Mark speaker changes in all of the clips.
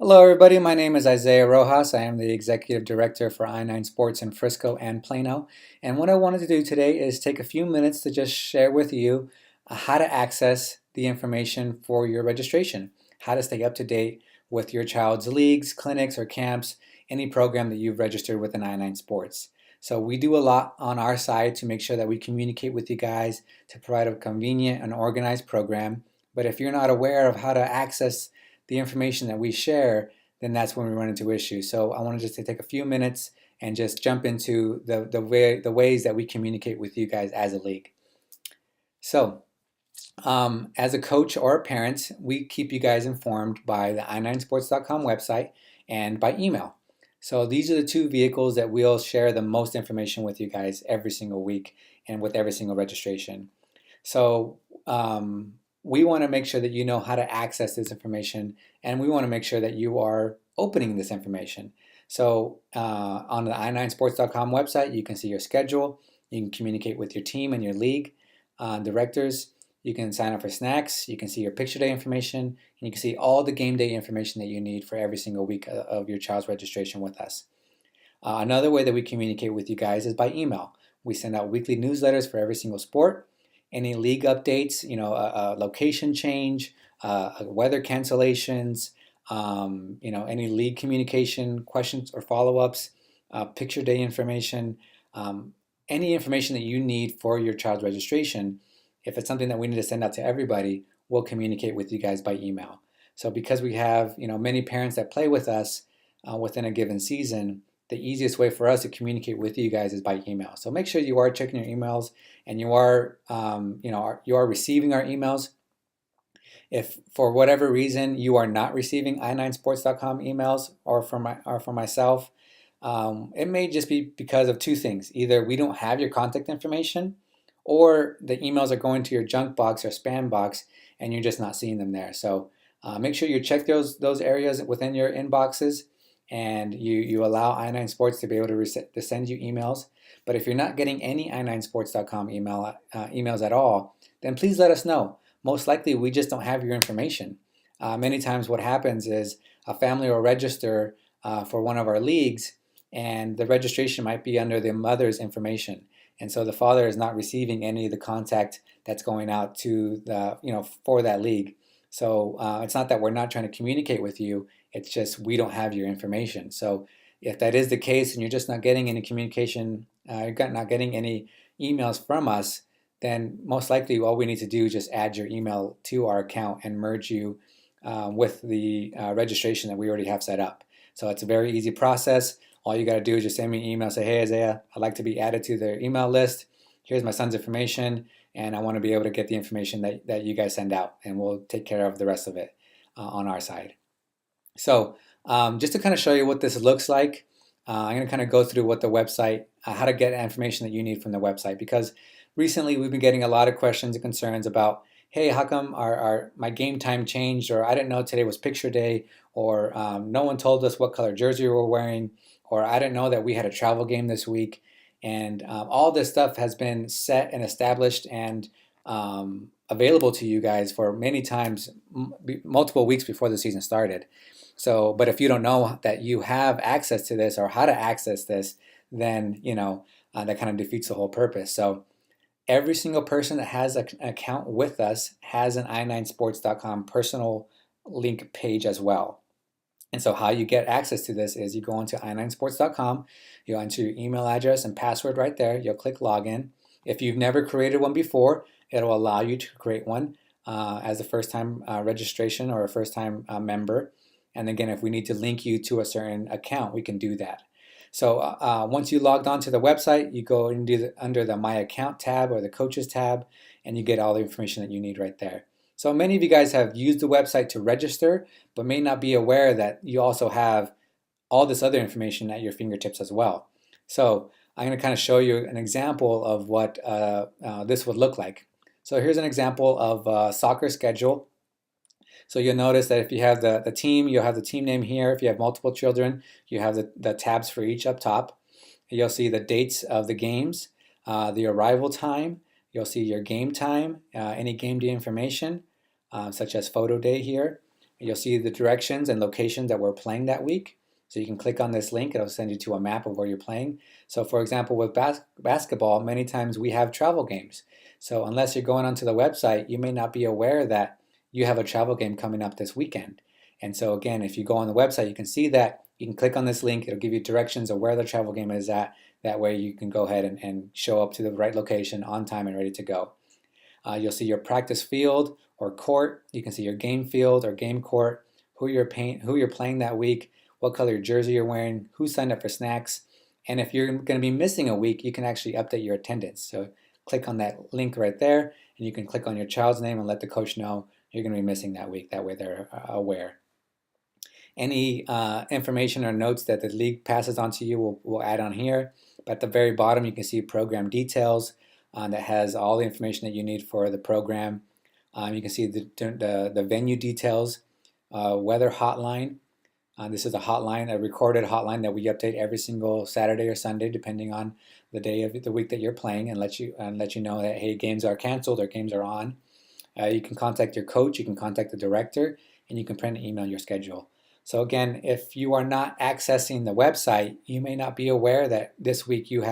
Speaker 1: Hello, everybody. My name is Isaiah Rojas. I am the Executive Director for I9 Sports in Frisco and Plano. And what I wanted to do today is take a few minutes to just share with you how to access the information for your registration, how to stay up to date with your child's leagues, clinics, or camps, any program that you've registered with an I9 Sports. So we do a lot on our side to make sure that we communicate with you guys to provide a convenient and organized program. But if you're not aware of how to access the information that we share, then that's when we run into issues. So I want to just take a few minutes and just jump into the ways that we communicate with you guys as a league. So as a coach or a parent, we keep you guys informed by the i9sports.com website and by email. So these are the two vehicles that we'll share the most information with you guys every single week and with every single registration. So we want to make sure that you know how to access this information, and we want to make sure that you are opening this information. So on the i9sports.com website, you can see your schedule. You can communicate with your team and your league directors. You can sign up for snacks. You can see your picture day information, and you can see all the game day information that you need for every single week of your child's registration with us. Another way that we communicate with you guys is by email. We send out weekly newsletters for every single sport. Any league updates, a location change, weather cancellations, any league communication questions or follow-ups, picture day information, any information that you need for your child's registration. If it's something that we need to send out to everybody, we'll communicate with you guys by email. So because we have many parents that play with us within a given season, the easiest way for us to communicate with you guys is by email. So make sure you are checking your emails and you are receiving our emails. If for whatever reason you are not receiving i9sports.com emails or for myself, it may just be because of two things. Either we don't have your contact information, or the emails are going to your junk box or spam box and you're just not seeing them there. So make sure you check those areas within your inboxes, and you allow i9 Sports to be able to send you emails. But if you're not getting any i9sports.com emails at all, then please let us know. Most likely we just don't have your information. Many times what happens is a family will register for one of our leagues, and the registration might be under the mother's information. And so the father is not receiving any of the contact that's going out to for that league. So it's not that we're not trying to communicate with you, it's just we don't have your information. So if that is the case and you're just not getting any communication, you're not getting any emails from us, then most likely all we need to do is just add your email to our account and merge you with the registration that we already have set up. So it's a very easy process. All you got to do is just send me an email, say, hey, Isaiah, I'd like to be added to their email list. Here's my son's information, and I want to be able to get the information that you guys send out, and we'll take care of the rest of it on our side. So just to kind of show you what this looks like, I'm going to kind of go through what the website, how to get information that you need from the website, because recently we've been getting a lot of questions and concerns about, hey, how come my game time changed, or I didn't know today was picture day, or no one told us what color jersey we were wearing, or I didn't know that we had a travel game this week. And all this stuff has been set and established and available to you guys for many times, multiple weeks before the season started. So, but if you don't know that you have access to this or how to access this, then that kind of defeats the whole purpose. So every single person that has an account with us has an i9sports.com personal link page as well. And so how you get access to this is you go onto i9sports.com, you'll enter your email address and password right there, you'll click login. If you've never created one before, it'll allow you to create one as a first-time registration or a first-time member. And again, if we need to link you to a certain account, we can do that. So once you logged on to the website, you go under the My Account tab or the Coaches tab, and you get all the information that you need right there. So many of you guys have used the website to register, but may not be aware that you also have all this other information at your fingertips as well. So I'm going to kind of show you an example of what this would look like. So here's an example of a soccer schedule. So you'll notice that if you have the team, you'll have the team name here. If you have multiple children, you have the tabs for each up top. You'll see the dates of the games, the arrival time. You'll see your game time, any game day information, such as photo day here. You'll see the directions and locations that we're playing that week. So you can click on this link, it'll send you to a map of where you're playing. So for example, with basketball, many times we have travel games. So unless you're going onto the website, you may not be aware that you have a travel game coming up this weekend. And so again, if you go on the website, you can see that. You can click on this link, it'll give you directions of where the travel game is at. That way you can go ahead and show up to the right location on time and ready to go. You'll see your practice field or court. You can see your game field or game court, who you're playing that week, what color jersey you're wearing, who signed up for snacks. And if you're going to be missing a week, you can actually update your attendance. So click on that link right there, and you can click on your child's name and let the coach know you're going to be missing that week. That way they're aware. Any information or notes that the league passes on to you, we'll add on here. But at the very bottom, you can see program details that has all the information that you need for the program. You can see the venue details, weather hotline. This is a hotline, a recorded hotline that we update every single Saturday or Sunday, depending on the day of the week that you're playing, and let you know that, hey, games are canceled or games are on. You can contact your coach, you can contact the director, and you can print and email your schedule. So again, if you are not accessing the website, you may not be aware that this week you're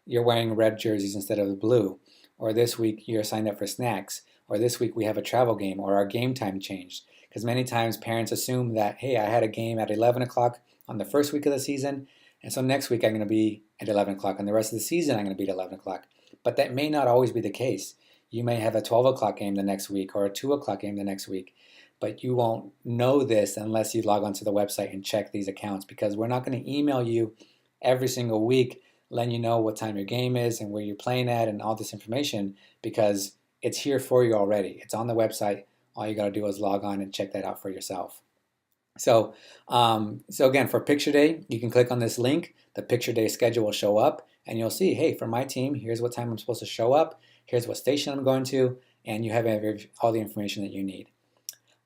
Speaker 1: wearing red jerseys instead of the blue, or this week you're signed up for snacks, or this week we have a travel game, or our game time changed. Because many times parents assume that, hey, I had a game at 11 o'clock on the first week of the season, and so next week I'm going to be at 11 o'clock, and the rest of the season I'm going to be at 11 o'clock. But that may not always be the case. You may have a 12 o'clock game the next week or a 2 o'clock game the next week, but you won't know this unless you log onto the website and check these accounts, because we're not going to email you every single week letting you know what time your game is and where you're playing at and all this information, because it's here for you already. It's on the website. All you got to do is log on and check that out for yourself. So again, for picture day, you can click on this link. The picture day schedule will show up, and you'll see, hey, for my team, here's what time I'm supposed to show up. Here's what station I'm going to, and you have all the information that you need.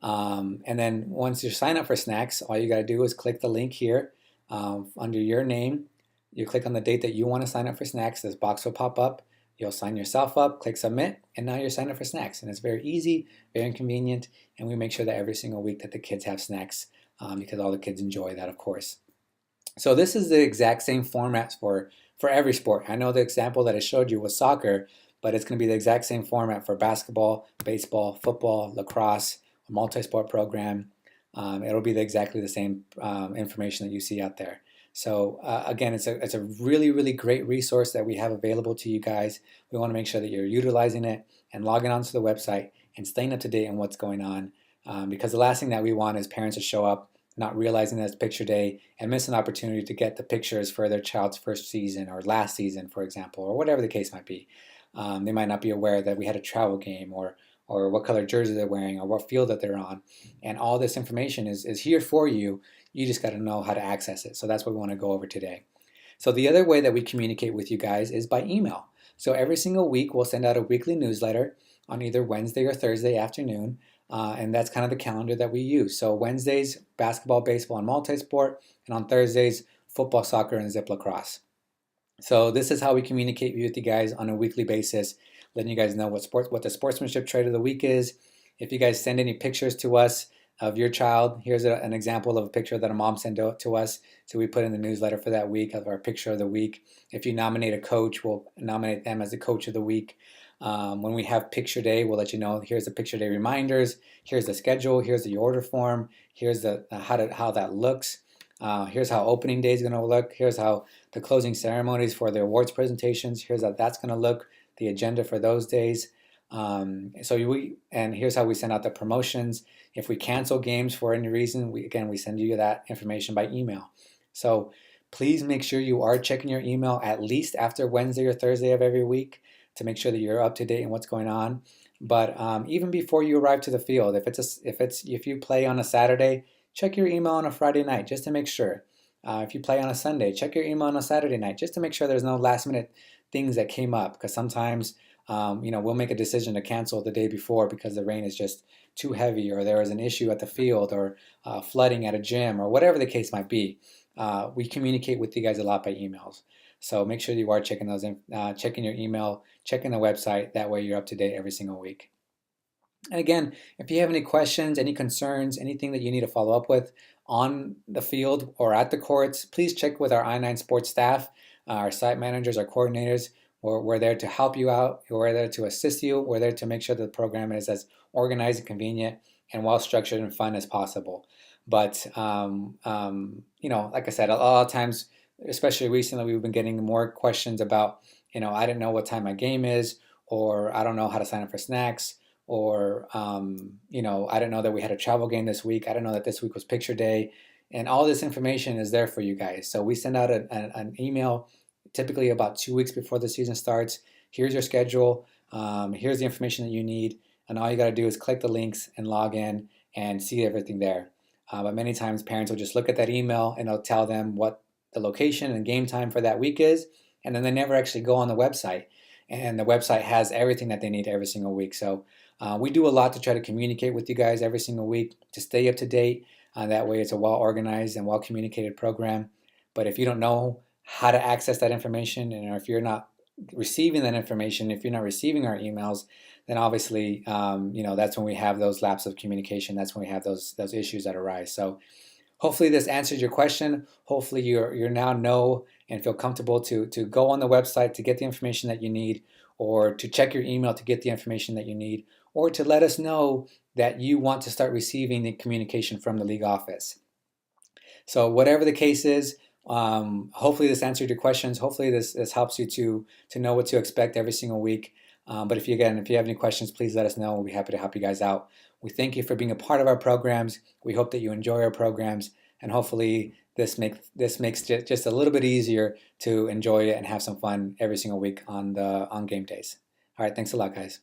Speaker 1: And then once you sign up for snacks, all you got to do is click the link here under your name. You click on the date that you want to sign up for snacks. This box will pop up. You'll sign yourself up, click submit, and now you're signed up for snacks. And it's very easy, very convenient, and we make sure that every single week that the kids have snacks because all the kids enjoy that, of course. So this is the exact same format for every sport. I know the example that I showed you was soccer, but it's going to be the exact same format for basketball, baseball, football, lacrosse, a multi-sport program. It'll be exactly the same information that you see out there. So again, it's a really, really great resource that we have available to you guys. We want to make sure that you're utilizing it and logging onto the website and staying up to date on what's going on, because the last thing that we want is parents to show up not realizing that it's picture day and miss an opportunity to get the pictures for their child's first season or last season, for example, or whatever the case might be. They might not be aware that we had a travel game, or what color jersey they're wearing, or what field that they're on. And all this information is here for you. You just got to know how to access it. So that's what we want to go over today. So the other way that we communicate with you guys is by email. So every single week we'll send out a weekly newsletter on either Wednesday or Thursday afternoon. And that's kind of the calendar that we use. So Wednesdays, basketball, baseball, and multi-sport. And on Thursdays, football, soccer, and zip lacrosse. So this is how we communicate with you guys on a weekly basis, letting you guys know what the sportsmanship trade of the week is. If you guys send any pictures to us of your child, here's an example of a picture that a mom sent out to us. So we put in the newsletter for that week of our picture of the week. If you nominate a coach, we'll nominate them as the coach of the week. When we have picture day, we'll let you know, here's the picture day reminders, here's the schedule, here's the order form, here's the how that looks. Here's how opening day is going to look. Here's how the closing ceremonies for the awards presentations, here's how that's going to look, the agenda for those days. And here's how we send out the promotions. If we cancel games for any reason, we send you that information by email. So please make sure you are checking your email at least after Wednesday or Thursday of every week to make sure that you're up to date on what's going on. But even before you arrive to the field, if you play on a Saturday, check your email on a Friday night just to make sure. If you play on a Sunday, check your email on a Saturday night just to make sure there's no last minute things that came up, because sometimes we'll make a decision to cancel the day before because the rain is just too heavy, or there is an issue at the field, or flooding at a gym, or whatever the case might be. We communicate with you guys a lot by emails. So make sure you are checking your email, checking the website. That way you're up to date every single week. And again, if you have any questions, any concerns, anything that you need to follow up with on the field or at the courts, please check with our I9 Sports staff, our site managers, our coordinators. We're there to help you out. We're there to assist you. We're there to make sure that the program is as organized and convenient and well structured and fun as possible. But like I said, a lot of times, especially recently, we've been getting more questions about, I didn't know what time my game is, or I don't know how to sign up for snacks, or I didn't know that we had a travel game this week. I didn't know that this week was picture day, and all this information is there for you guys. So we send out an email typically about 2 weeks before the season starts. Here's your schedule. Here's the information that you need, and all you got to do is click the links and log in and see everything there. But many times parents will just look at that email and it'll tell them what the location and game time for that week is, and then they never actually go on the website. And the website has everything that they need every single week. So we do a lot to try to communicate with you guys every single week to stay up to date. That way it's a well organized and well communicated program. But if you don't know how to access that information, and if you're not receiving that information, if you're not receiving our emails, then obviously that's when we have those lapses of communication. That's when we have those issues that arise. So hopefully this answers your question. Hopefully you're now know and feel comfortable to go on the website to get the information that you need, or to check your email to get the information that you need, or to let us know that you want to start receiving the communication from the league office. So whatever the case is, hopefully this answered your questions. Hopefully this helps you to know what to expect every single week. But if you have any questions, please let us know. We'll be happy to help you guys out. We thank you for being a part of our programs. We hope that you enjoy our programs, and hopefully this makes just a little bit easier to enjoy it and have some fun every single week on game days. All right, thanks a lot, guys.